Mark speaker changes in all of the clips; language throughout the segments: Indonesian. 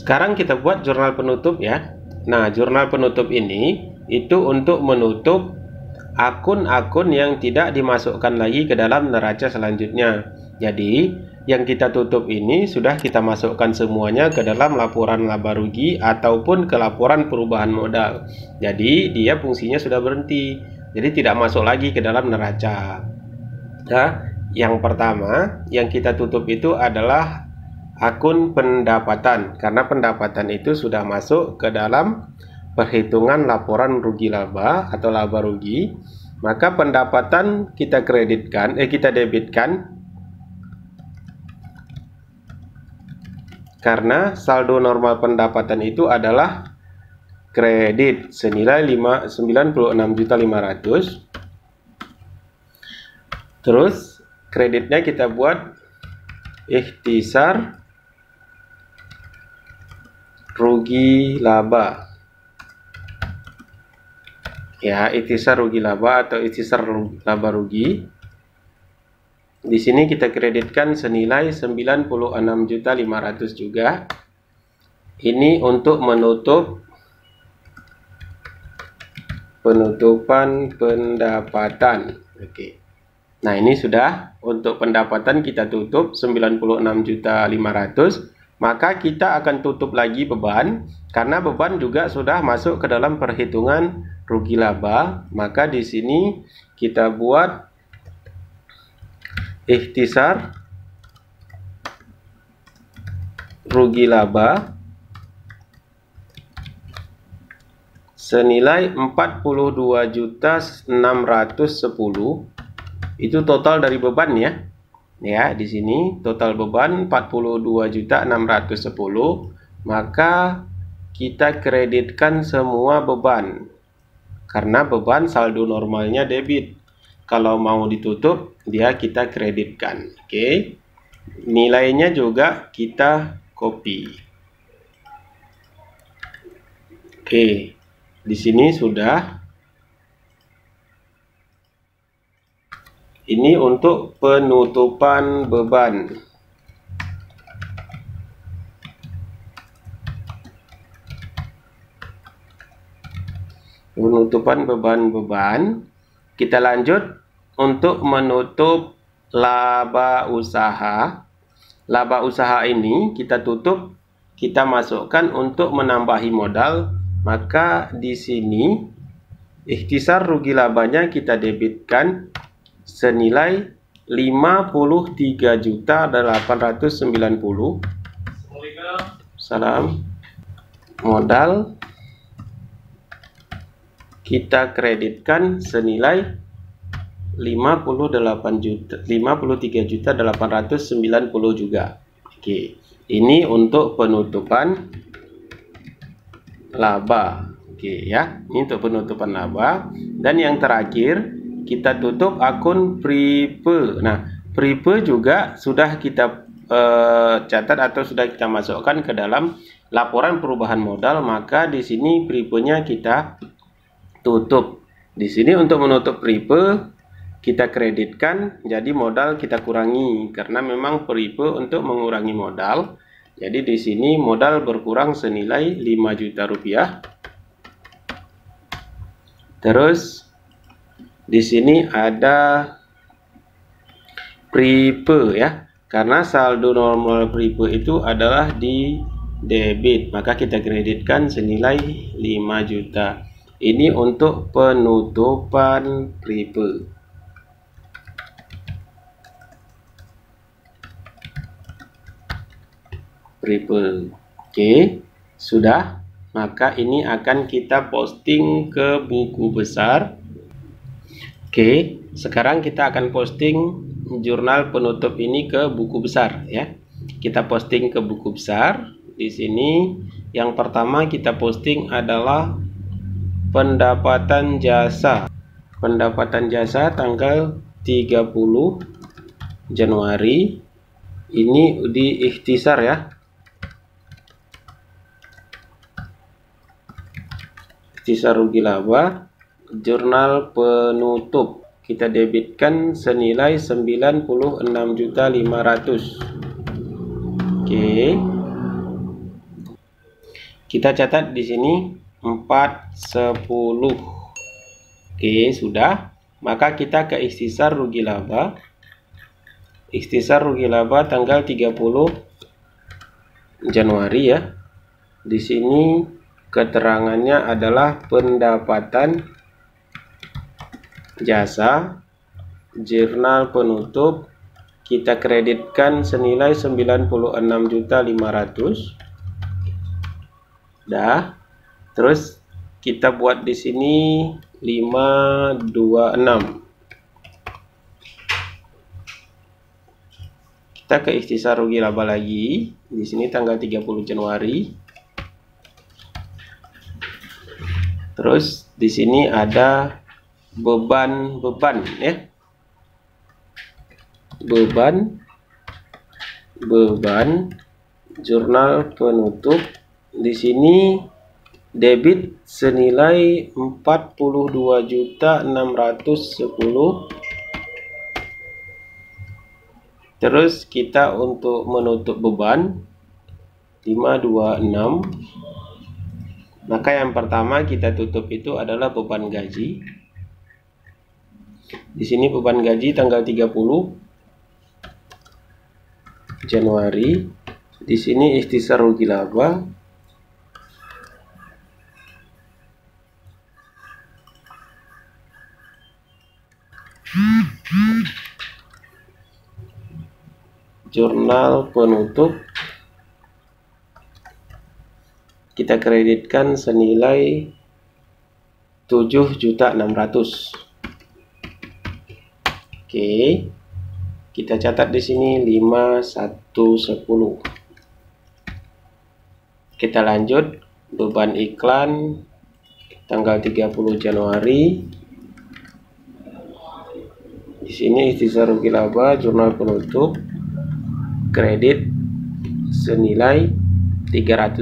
Speaker 1: Sekarang kita buat jurnal penutup ya. Nah, jurnal penutup ini itu untuk menutup akun-akun yang tidak dimasukkan lagi ke dalam neraca selanjutnya. Jadi, yang kita tutup ini sudah kita masukkan semuanya ke dalam laporan laba rugi ataupun ke laporan perubahan modal. Jadi, dia fungsinya sudah berhenti. Jadi, tidak masuk lagi ke dalam neraca. Nah, yang pertama yang kita tutup itu adalah akun pendapatan, karena pendapatan itu sudah masuk ke dalam perhitungan laporan rugi laba atau laba rugi, maka pendapatan kita kreditkan, kita debitkan, karena saldo normal pendapatan itu adalah kredit senilai 96.500.000. Terus kreditnya kita buat ikhtisar rugi laba. Ya, ikhtisar rugi laba atau ikhtisar laba rugi. Di sini kita kreditkan senilai 96.500.000 juga. Ini untuk menutup penutupan pendapatan. Oke. Nah, ini sudah untuk pendapatan kita tutup 96.500.000. Maka kita akan tutup lagi beban, karena beban juga sudah masuk ke dalam perhitungan rugi laba. Maka di sini kita buat ikhtisar rugi laba senilai 42.610. Itu total dari beban ya. Ya, di sini total beban 42.610. Maka kita kreditkan semua beban, karena beban saldo normalnya debit. Kalau mau ditutup, dia kita kreditkan. Oke. Nilainya juga kita copy. Oke. Di sini sudah. Ini untuk penutupan beban. Penutupan beban-beban. Kita lanjut untuk menutup laba usaha. Laba usaha ini kita tutup, kita masukkan untuk menambahi modal. Maka di sini ikhtisar rugi labanya kita debitkan senilai 53.890.000. Salam. Modal kita kreditkan senilai 53.890 juga. Oke. Ini untuk penutupan laba. Oke ya. Ini untuk penutupan laba. Dan yang terakhir kita tutup akun Pripe. Nah, Pripe juga sudah kita catat atau sudah kita masukkan ke dalam laporan perubahan modal. Maka di sini Pripe-nya kita tutup. Di sini untuk menutup Pripe kita kreditkan, jadi modal kita kurangi, karena memang Pripe untuk mengurangi modal. Jadi di sini modal berkurang senilai 5 juta rupiah. Terus di sini ada Pripe ya, karena saldo normal Pripe itu adalah di debit, maka kita kreditkan senilai 5 juta. Ini untuk penutupan Pripe. Oke, sudah. Maka ini akan kita posting ke buku besar. Oke, sekarang kita akan posting jurnal penutup ini ke buku besar ya. Kita posting ke buku besar. Di sini yang pertama kita posting adalah pendapatan jasa. Pendapatan jasa tanggal 30 Januari. Ini di ikhtisar ya. Ikhtisar rugi laba. Jurnal penutup kita debitkan senilai 96.500.000. Oke. Kita catat di sini 410. Oke, sudah. Maka kita ke ikhtisar rugi laba. Ikhtisar rugi laba tanggal 30 Januari ya. Di sini keterangannya adalah pendapatan jasa jurnal penutup kita kreditkan senilai 96.500.000. Dah. Terus kita buat di sini 526. Kita ke ikhtisar rugi laba lagi. Di sini tanggal 30 Januari. Terus di sini ada beban ya. Beban jurnal penutup. Di sini debit senilai 42.610. Terus kita untuk menutup beban 526. Maka yang pertama kita tutup itu adalah beban gaji. Di sini beban gaji tanggal 30 Januari. Di sini ikhtisar rugi laba. Jurnal penutup kita kreditkan senilai 7.600.000. Oke. Kita catat di sini 5110. Kita lanjut beban iklan tanggal 30 Januari. Di sini ikhtisar rugi laba jurnal penutup kredit senilai 300.000.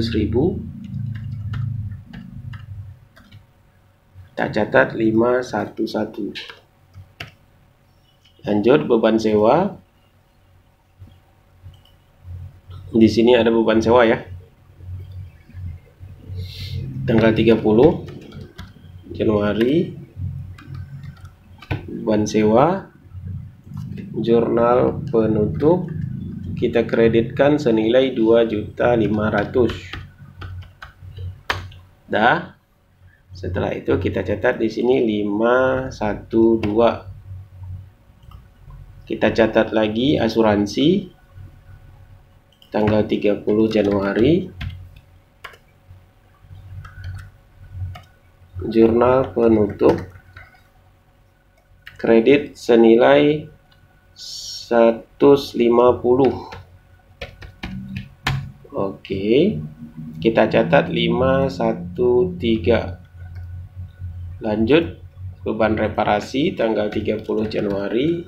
Speaker 1: Kita catat 511. Lanjut beban sewa. Di sini ada beban sewa ya. Tanggal 30 Januari. Beban sewa jurnal penutup kita kreditkan senilai 2.500.000. Dah. Setelah itu kita catat di sini 512. Kita catat lagi asuransi tanggal 30 Januari. Jurnal penutup kredit senilai 150. Oke. Kita catat 513. Lanjut beban reparasi tanggal 30 Januari.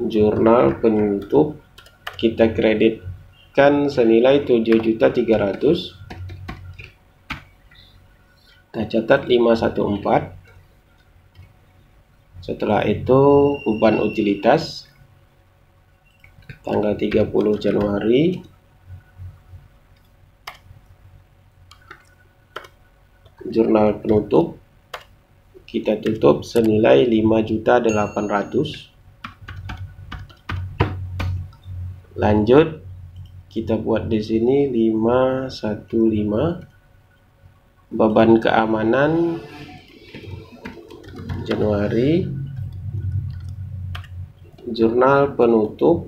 Speaker 1: Jurnal penutup kita kreditkan senilai 7.300.000. Kita catat 514. Setelah itu beban utilitas tanggal 30 Januari. Jurnal penutup kita tutup senilai 5.800.000. Lanjut kita buat di sini 515. Beban keamanan Januari. Jurnal penutup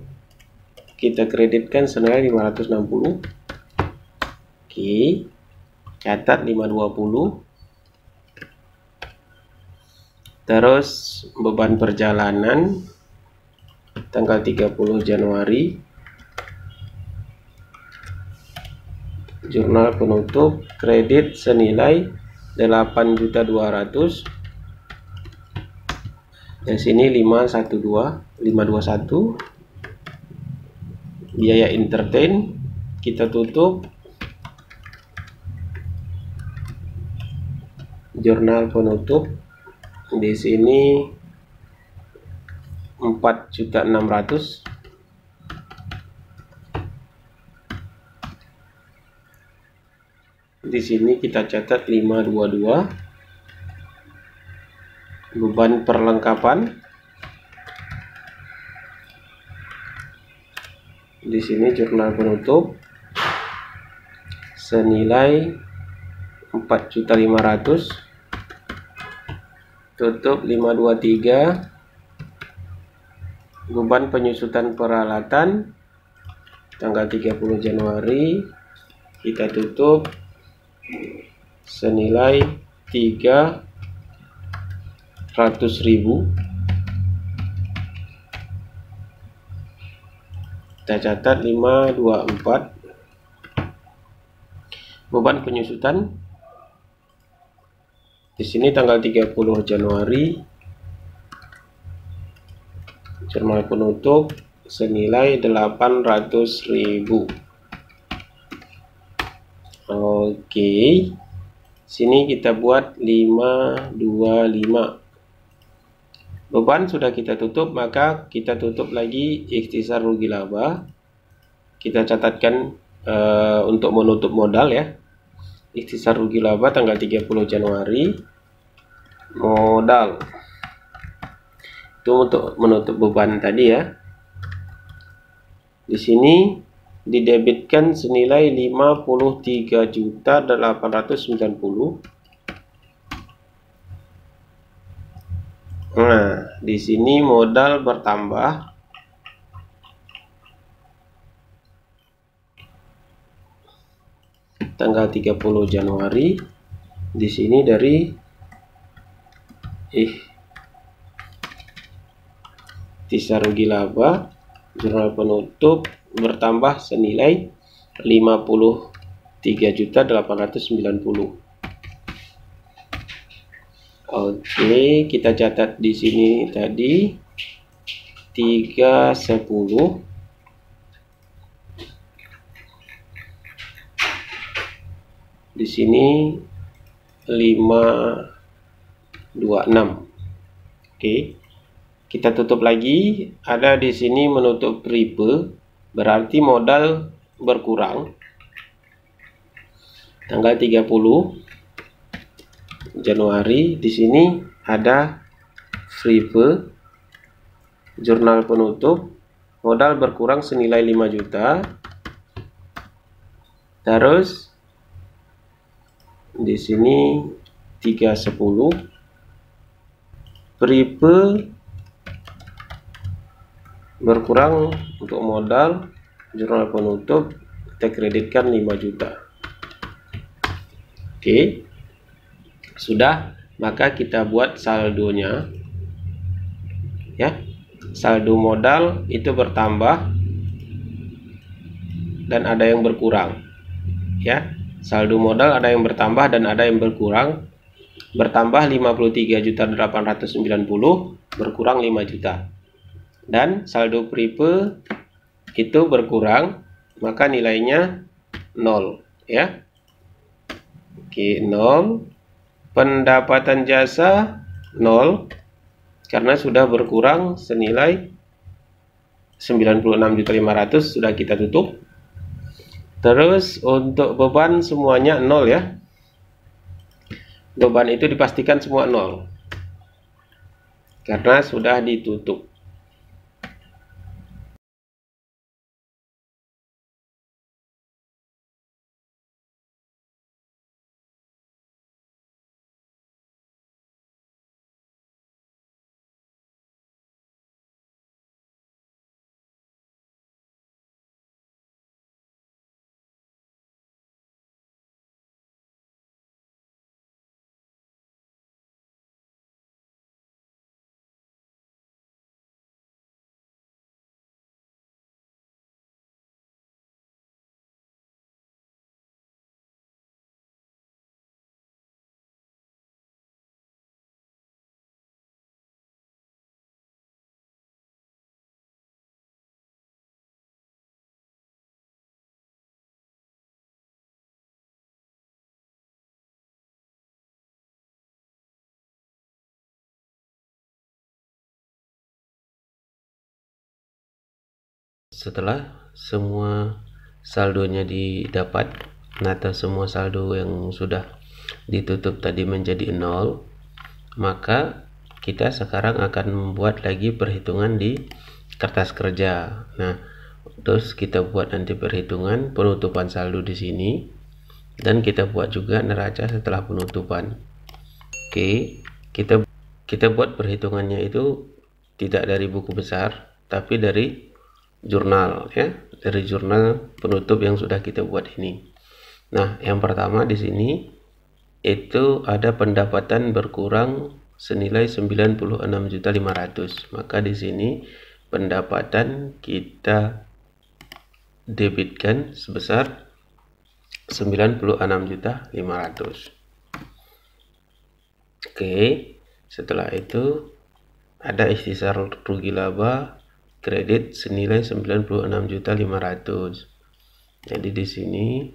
Speaker 1: kita kreditkan senilai 560. Oke. Catat 520. Terus beban perjalanan tanggal 30 Januari. Jurnal penutup kredit senilai 8.200.000. Dan sini 521. Biaya entertain kita tutup. Jurnal penutup di sini 4.600.000. Di sini kita catat 522. Beban perlengkapan. Di sini jurnal penutup senilai 4.500.000, tutup 523. Beban penyusutan peralatan tanggal 30 Januari kita tutup senilai 300.000. Kita catat 524. Beban penyusutan di sini tanggal 30 Januari, jurnal penutup senilai 800.000. Oke, sini kita buat 525. Beban sudah kita tutup, maka kita tutup lagi ikhtisar rugi laba. Kita catatkan untuk menutup modal ya. Ikhtisar rugi laba tanggal 30 Januari. Modal itu untuk menutup beban tadi ya. Di sini didebitkan senilai 53.890. Nah, di sini modal bertambah tanggal 30 Januari. Di sini dari ikhtisar rugi laba jurnal penutup bertambah senilai 53.890. Oke, kita catat di sini tadi 310. Di sini 526. Oke. Kita tutup lagi. Ada di sini menutup ribe, berarti modal berkurang. Tanggal 30 Januari di sini ada ribe jurnal penutup, modal berkurang senilai 5 juta. Terus di sini 310. Ribe berkurang untuk modal jurnal penutup, kita kreditkan 5 juta. Oke, sudah, maka kita buat saldonya ya. Saldo modal itu bertambah dan ada yang berkurang ya. Saldo modal ada yang bertambah dan ada yang berkurang. Bertambah 53.890, berkurang 5 juta. Dan saldo pripe itu berkurang, maka nilainya 0 ya. Oke, 0. Pendapatan jasa 0 karena sudah berkurang senilai 96.500.000 sudah kita tutup. Terus untuk beban semuanya 0 ya. Beban itu dipastikan semua 0 karena sudah ditutup. Setelah semua saldonya didapat, atau semua saldo yang sudah ditutup tadi menjadi 0, maka kita sekarang akan membuat lagi perhitungan di kertas kerja. Nah, terus kita buat nanti perhitungan penutupan saldo di sini, dan kita buat juga neraca setelah penutupan. Oke, kita buat perhitungannya itu tidak dari buku besar, tapi dari jurnal ya, dari jurnal penutup yang sudah kita buat ini. Nah, yang pertama di sini itu ada pendapatan berkurang senilai 96.500.000. Maka di sini pendapatan kita debitkan sebesar 96.500.000. Oke, setelah itu ada ikhtisar rugi laba kredit senilai 96.500.000. Jadi di sini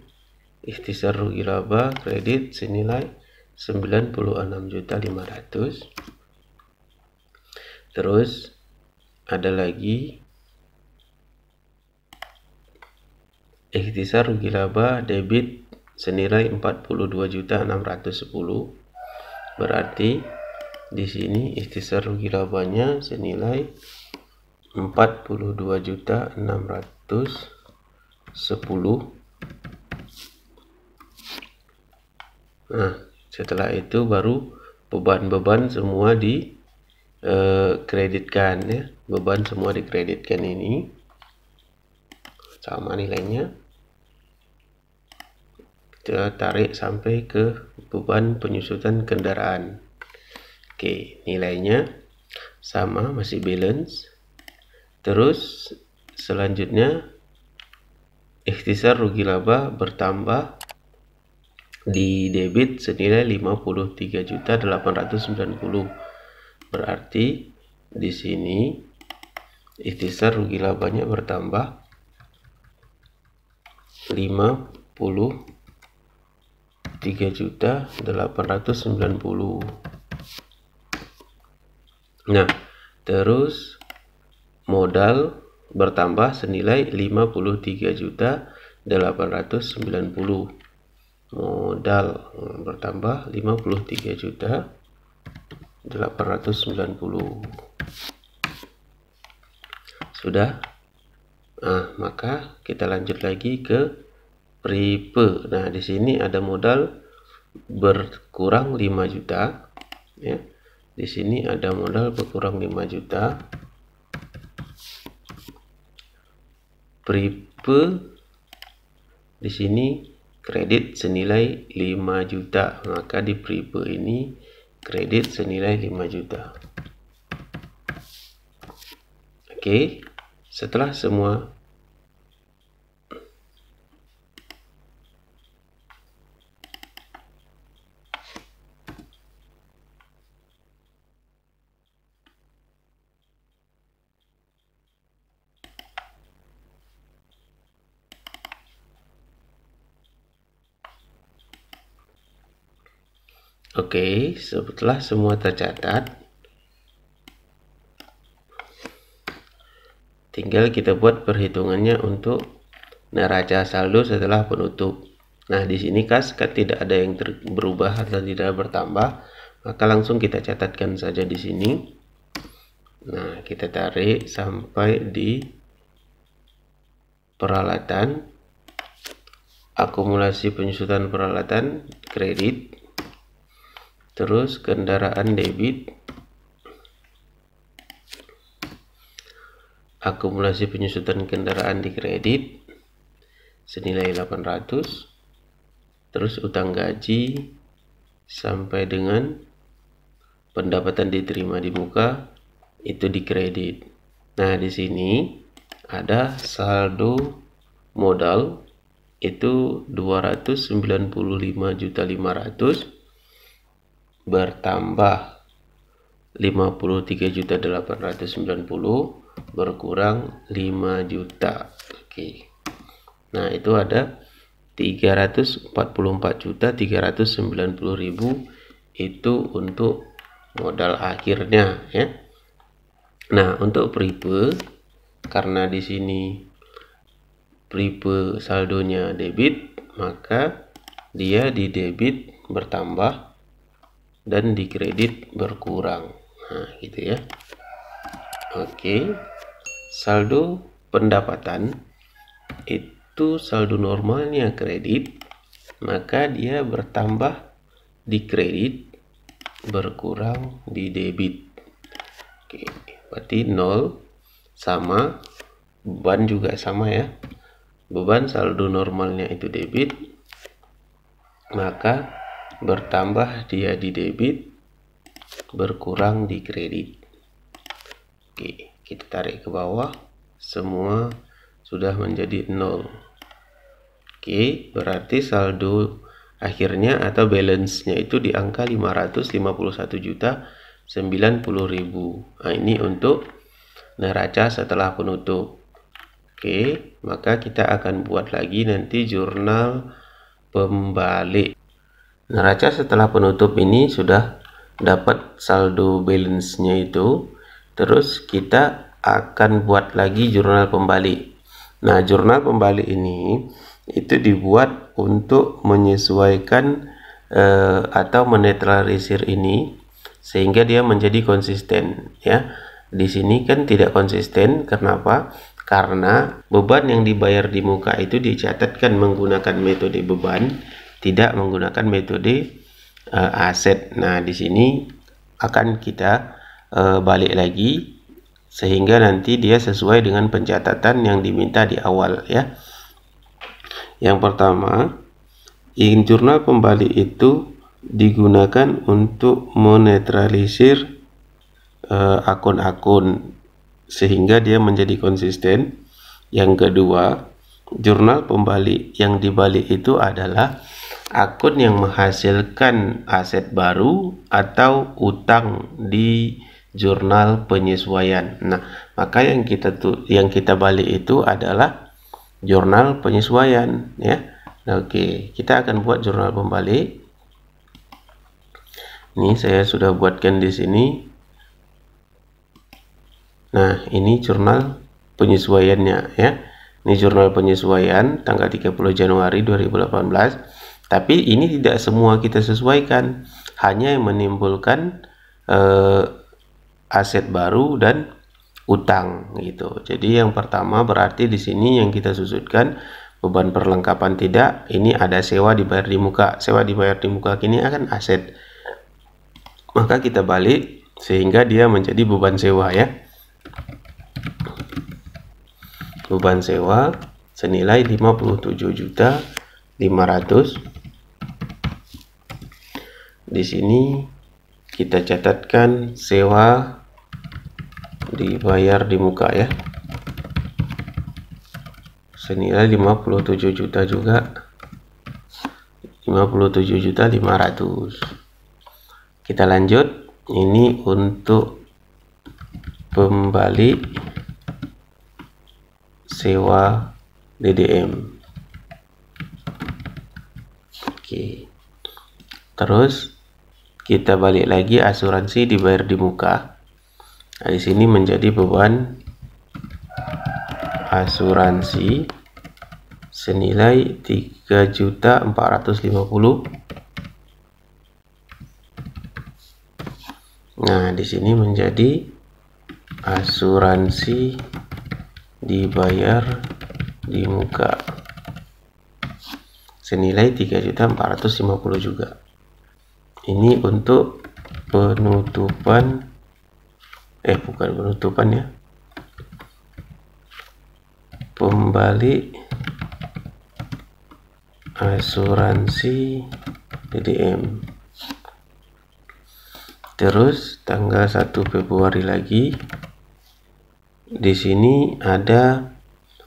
Speaker 1: ikhtisar rugi laba kredit senilai 96.500.000. Terus ada lagi ikhtisar rugi laba debit senilai 42.610.000. Berarti di sini ikhtisar rugi labanya senilai 42.610.000. Nah, setelah itu baru beban-beban semua dikreditkan ya. Beban semua dikreditkan ini sama nilainya. Kita tarik sampai ke beban penyusutan kendaraan. Oke, nilainya sama, masih balance. Terus selanjutnya ikhtisar rugi laba bertambah di debit senilai 53.890.000. Berarti di sini ikhtisar rugi labanya bertambah 53.890.000. Nah, terus modal bertambah senilai 53.890.000. Modal bertambah 53.890.000. Sudah. Nah, maka kita lanjut lagi ke prepe. Nah, di sini ada modal berkurang 5 juta ya. Di sini ada modal berkurang 5 juta. Prepe di sini kredit senilai 5 juta. Maka di prepe ini kredit senilai 5 juta. Oke, setelah semua Oke, setelah semua tercatat, tinggal kita buat perhitungannya untuk neraca saldo setelah penutup. Nah, di sini kas tidak ada yang berubah atau tidak bertambah, maka langsung kita catatkan saja di sini. Nah, kita tarik sampai di peralatan, akumulasi penyusutan peralatan kredit, terus kendaraan debit, akumulasi penyusutan kendaraan di kredit senilai 800, terus utang gaji sampai dengan pendapatan diterima di muka itu di kredit. Nah, di sini ada saldo modal itu 295.500.000 bertambah 53.890.000 berkurang 5 juta. Oke. Nah, itu ada 344.390.000 itu untuk modal akhirnya ya. Nah, untuk prepe karena di sini prepe saldonya debit, maka dia di debit bertambah dan di kredit berkurang. Nah, gitu ya. Oke. Saldo pendapatan itu saldo normalnya kredit, maka dia bertambah di kredit, berkurang di debit. Oke, berarti 0 sama, beban juga sama ya. Beban saldo normalnya itu debit, maka bertambah dia di debit, berkurang di kredit. Oke, kita tarik ke bawah, semua sudah menjadi 0. Oke, berarti saldo akhirnya atau balance-nya itu di angka 551.090.000. Nah, ini untuk neraca setelah penutup. Oke, maka kita akan buat lagi nanti jurnal pembalik. Neraca setelah penutup ini sudah dapat saldo balance-nya itu. Terus kita akan buat lagi jurnal pembalik. Nah, jurnal pembalik ini itu dibuat untuk menyesuaikan atau menetralisir ini sehingga dia menjadi konsisten ya. Di sini kan tidak konsisten. Kenapa? Karena beban yang dibayar di muka itu dicatatkan menggunakan metode beban, tidak menggunakan metode aset. Nah, di sini akan kita balik lagi sehingga nanti dia sesuai dengan pencatatan yang diminta di awal ya. Yang pertama, jurnal pembalik itu digunakan untuk menetralisir akun-akun sehingga dia menjadi konsisten. Yang kedua, jurnal pembalik yang dibalik itu adalah akun yang menghasilkan aset baru atau utang di jurnal penyesuaian. Nah, maka yang kita balik itu adalah jurnal penyesuaian ya. Nah, oke, kita akan buat jurnal pembalik. Ini saya sudah buatkan di sini. Nah, ini jurnal penyesuaiannya ya. Ini jurnal penyesuaian tanggal 30 Januari 2018. Tapi ini tidak semua kita sesuaikan, hanya yang menimbulkan aset baru dan utang gitu. Jadi yang pertama berarti di sini yang kita susutkan beban perlengkapan tidak, ini ada sewa dibayar di muka. Sewa dibayar di muka kini akan aset. Maka kita balik sehingga dia menjadi beban sewa ya. Beban sewa senilai 57.500.000. Di sini kita catatkan sewa dibayar di muka ya, senilai 57 juta juga, 57.500.000. Kita lanjut, ini untuk pembalik sewa DDM. Oke, terus kita balik lagi asuransi dibayar di muka. Nah, di sini menjadi beban asuransi senilai 3.450.000. Nah, di sini menjadi asuransi dibayar di muka senilai 3.450.000 juga. Ini untuk penutupan bukan penutupan ya, pembalik asuransi DDM. Terus tanggal 1 Februari lagi, di sini ada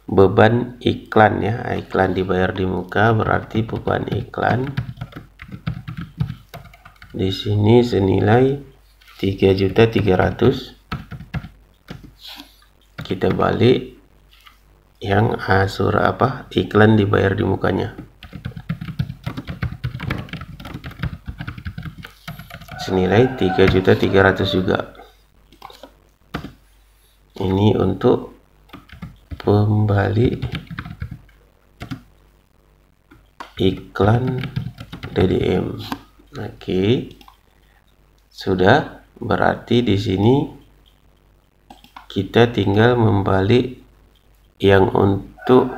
Speaker 1: beban iklan ya, iklan dibayar di muka berarti beban iklan di sini senilai 3.300.000. Kita balik yang iklan dibayar di mukanya senilai 3.300.000 juga. Ini untuk pembalik iklan DDM. Oke. Sudah, berarti di sini kita tinggal membalik yang untuk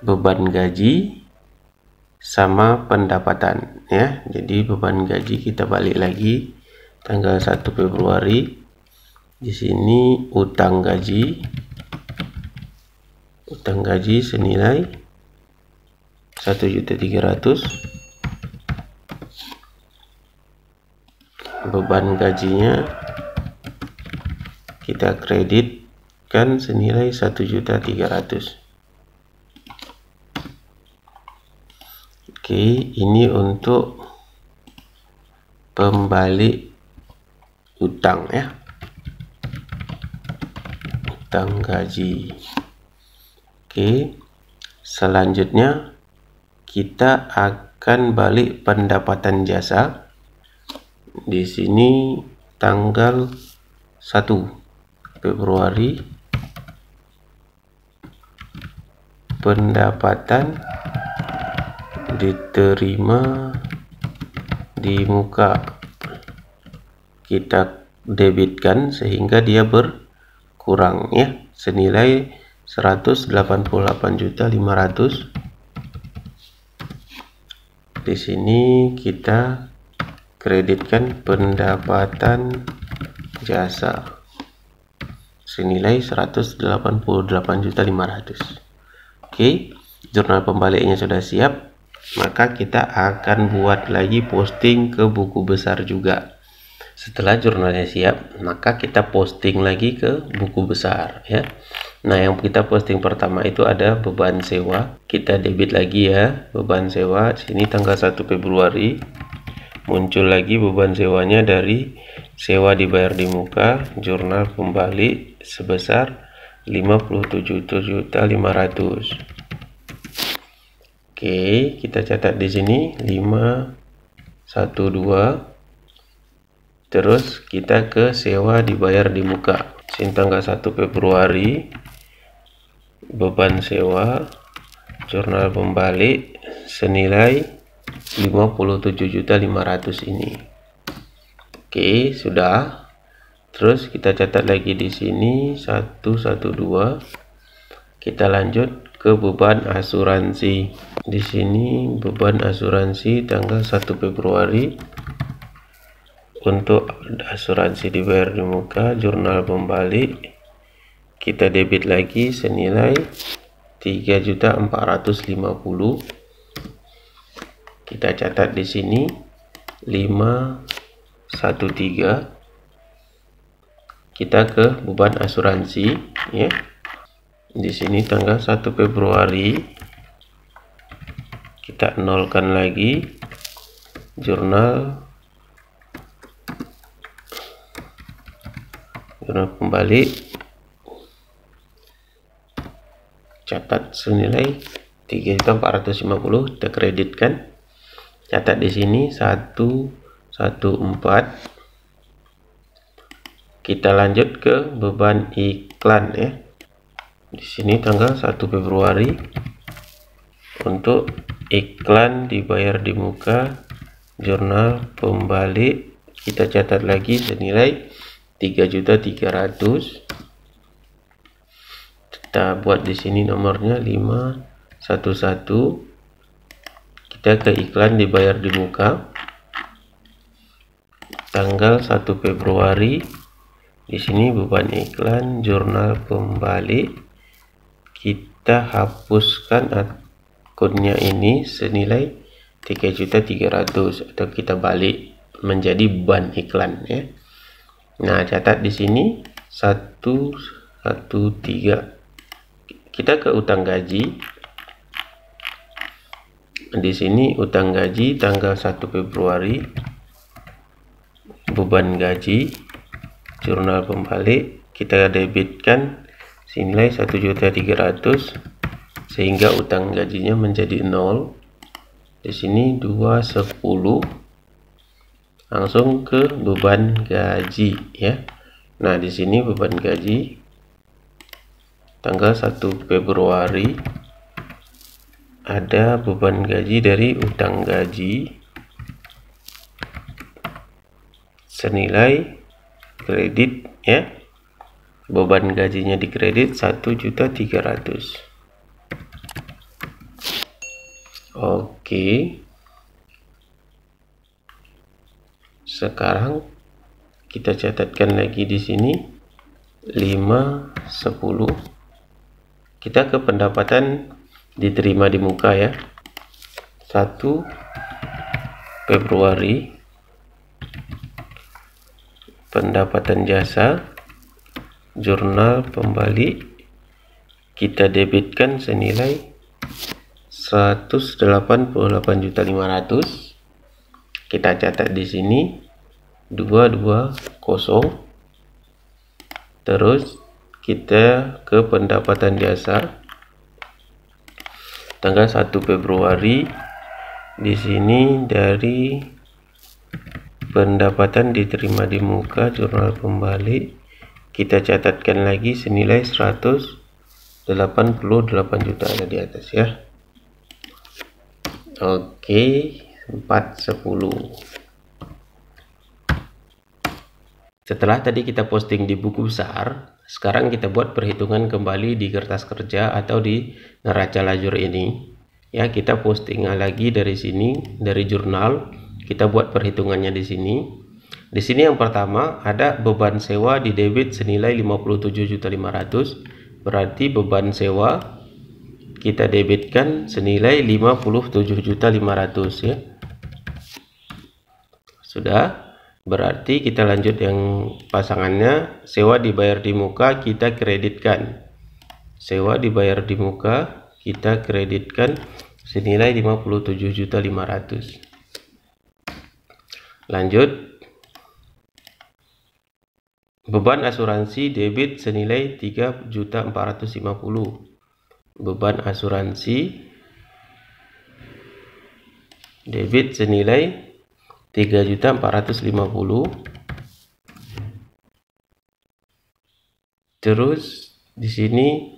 Speaker 1: beban gaji sama pendapatan ya. Jadi beban gaji kita balik lagi tanggal 1 Februari. Di sini utang gaji senilai 1.300.000. Beban gajinya kita kreditkan senilai 1.300.000. Oke, ini untuk pembalik utang ya, utang gaji. Oke, selanjutnya kita akan balik pendapatan jasa. Di sini tanggal 1 Februari pendapatan diterima di muka kita debitkan sehingga dia berkurang ya, senilai 188.500.000. Di sini kita kreditkan pendapatan jasa senilai 188.500.000. Oke, jurnal pembaliknya sudah siap, maka kita akan buat lagi posting ke buku besar juga. Setelah jurnalnya siap, maka kita posting lagi ke buku besar ya. Nah, yang kita posting pertama itu ada beban sewa. Kita debit lagi ya, beban sewa. Sini tanggal 1 Februari muncul lagi beban sewanya dari sewa dibayar di muka, jurnal pembalik sebesar 57.500.000. Oke, kita catat di sini 512. Terus kita ke sewa dibayar di muka. Sini tanggal 1 Februari beban sewa jurnal pembalik senilai 57.500.000 ini. Oke, sudah. Terus kita catat lagi di sini 112. Kita lanjut ke beban asuransi. Di sini beban asuransi tanggal 1 Februari untuk asuransi dibayar di muka, jurnal pembalik kita debit lagi senilai 3.450.000. Kita catat di sini 513. Kita ke beban asuransi ya. Di sini tanggal 1 Februari kita nolkan lagi jurnal pembalik, catat senilai 3.450.000, kita kreditkan. Catat di sini 114. Kita lanjut ke beban iklan ya. Di sini tanggal 1 Februari untuk iklan dibayar di muka, jurnal pembalik kita catat lagi senilai 3.300.000. Kita buat di sini nomornya 511. Kita ke iklan dibayar di muka tanggal 1 Februari. Di sini beban iklan jurnal pembalik kita hapuskan akunnya ini senilai 3.300.000 atau kita balik menjadi beban iklan ya. Nah, catat di sini 113. Kita ke utang gaji. Di sini utang gaji tanggal 1 Februari beban gaji jurnal pembalik kita debitkan senilai 1.300.000 sehingga utang gajinya menjadi 0. Di sini 210. Langsung ke beban gaji ya. Nah, di sini beban gaji tanggal 1 Februari ada beban gaji dari utang gaji senilai kredit ya. Beban gajinya dikredit 1.300.000. Oke. Sekarang kita catatkan lagi di sini 5, 10. Kita ke pendapatan diterima di muka ya. 1 Februari pendapatan jasa jurnal pembalik kita debitkan senilai 188.500.000. Kita catat di sini 220. Terus kita ke pendapatan jasa tanggal 1 Februari. Di sini dari pendapatan diterima di muka jurnal pembalik kita catatkan lagi senilai 188 juta, ada di atas ya. Oke, 410. Setelah tadi kita posting di buku besar, sekarang kita buat perhitungan kembali di kertas kerja atau di neraca lajur ini. Ya, kita posting lagi dari sini, dari jurnal, kita buat perhitungannya di sini. Di sini yang pertama ada beban sewa di debit senilai 57.500.000, berarti beban sewa kita debitkan senilai 57.500.000 ya. Sudah, berarti kita lanjut yang pasangannya, sewa dibayar di muka kita kreditkan. Sewa dibayar di muka kita kreditkan senilai 57.500.000. Lanjut, beban asuransi debit senilai 3.450.000. Beban asuransi debit senilai 3.450.000. Terus di sini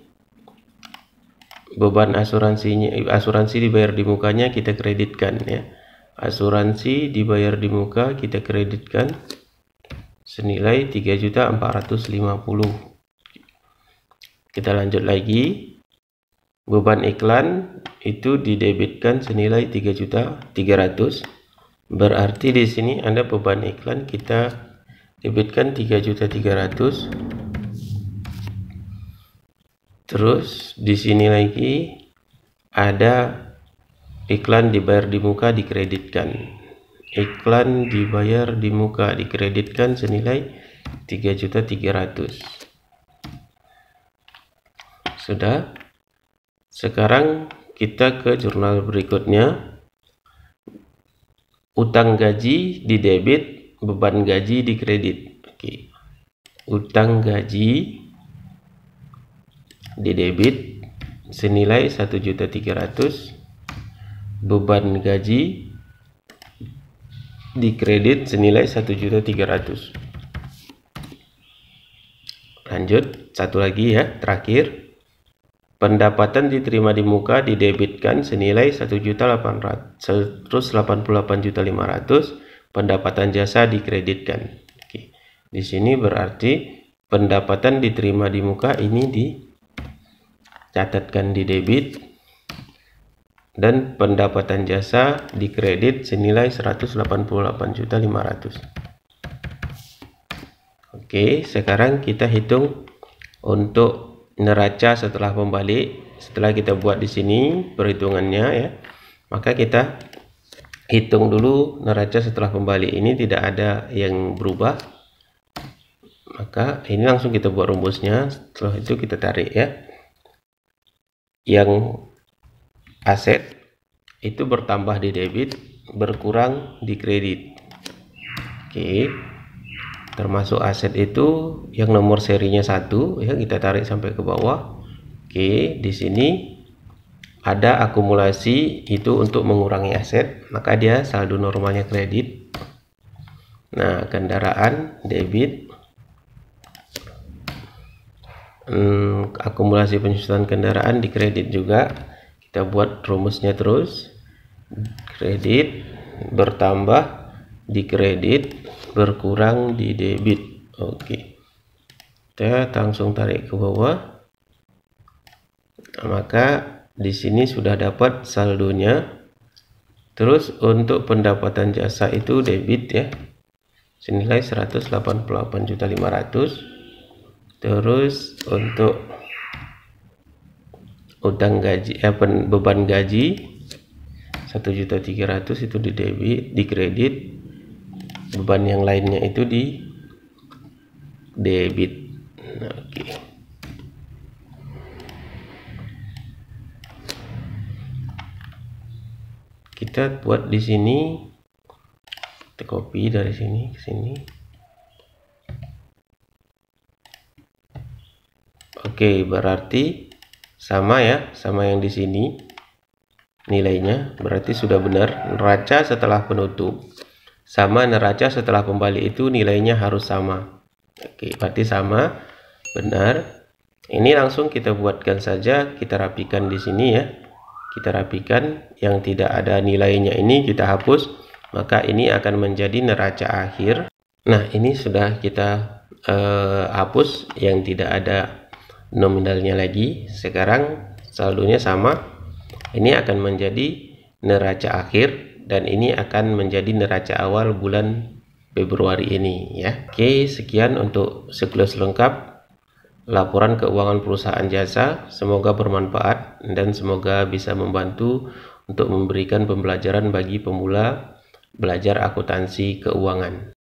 Speaker 1: beban asuransi dibayar di mukanya kita kreditkan ya. Asuransi dibayar di muka kita kreditkan senilai 3.450.000. Kita lanjut lagi. Beban iklan itu didebitkan senilai 3.300.000. Berarti di sini ada beban iklan kita debitkan 3.300.000. Terus di sini lagi ada iklan dibayar di muka dikreditkan. Iklan dibayar di muka dikreditkan senilai 3.300.000. Sudah. Sekarang kita ke jurnal berikutnya. Utang gaji di debit, beban gaji di kredit. Oke. Utang gaji di debit senilai 1.300.000. Beban gaji di kredit senilai 1.300.000. Lanjut, satu lagi ya, terakhir. Pendapatan diterima di muka didebitkan senilai 1.888.500.000. Pendapatan jasa dikreditkan. Oke. Di sini berarti pendapatan diterima di muka ini dicatatkan di debit dan pendapatan jasa dikredit senilai 188.500.000. Oke, sekarang kita hitung untuk neraca setelah pembalik. Setelah kita buat di sini perhitungannya ya, maka kita hitung dulu neraca setelah pembalik ini tidak ada yang berubah. Maka ini langsung kita buat rumusnya. Setelah itu kita tarik ya. Yang aset itu bertambah di debit, berkurang di kredit. Oke. Termasuk aset itu yang nomor serinya 1 ya, kita tarik sampai ke bawah. Oke, di sini ada akumulasi itu untuk mengurangi aset, maka dia saldo normalnya kredit. Nah, kendaraan debit, akumulasi penyusutan kendaraan di kredit juga. Kita buat rumusnya terus. Kredit bertambah di kredit, berkurang di debit. Oke. Kita langsung tarik ke bawah. Nah, maka di sini sudah dapat saldonya. Terus untuk pendapatan jasa itu debit ya. Senilai 188.500.000. Terus untuk utang gaji beban gaji 1.300.000 itu di debit, di kredit. Beban yang lainnya itu di debit. Nah, oke. Kita buat di sini. Kita copy dari sini ke sini. Oke, berarti sama ya, sama yang di sini nilainya. Berarti sudah benar. Neraca setelah penutup sama neraca setelah kembali itu nilainya harus sama. Oke, berarti sama, benar. Ini langsung kita buatkan saja, kita rapikan di sini ya. Kita rapikan, yang tidak ada nilainya ini kita hapus, maka ini akan menjadi neraca akhir. Nah, ini sudah kita hapus yang tidak ada nominalnya lagi. Sekarang saldonya sama. Ini akan menjadi neraca akhir dan ini akan menjadi neraca awal bulan Februari ini ya. Oke, sekian untuk siklus lengkap laporan keuangan perusahaan jasa. Semoga bermanfaat dan semoga bisa membantu untuk memberikan pembelajaran bagi pemula belajar akuntansi keuangan.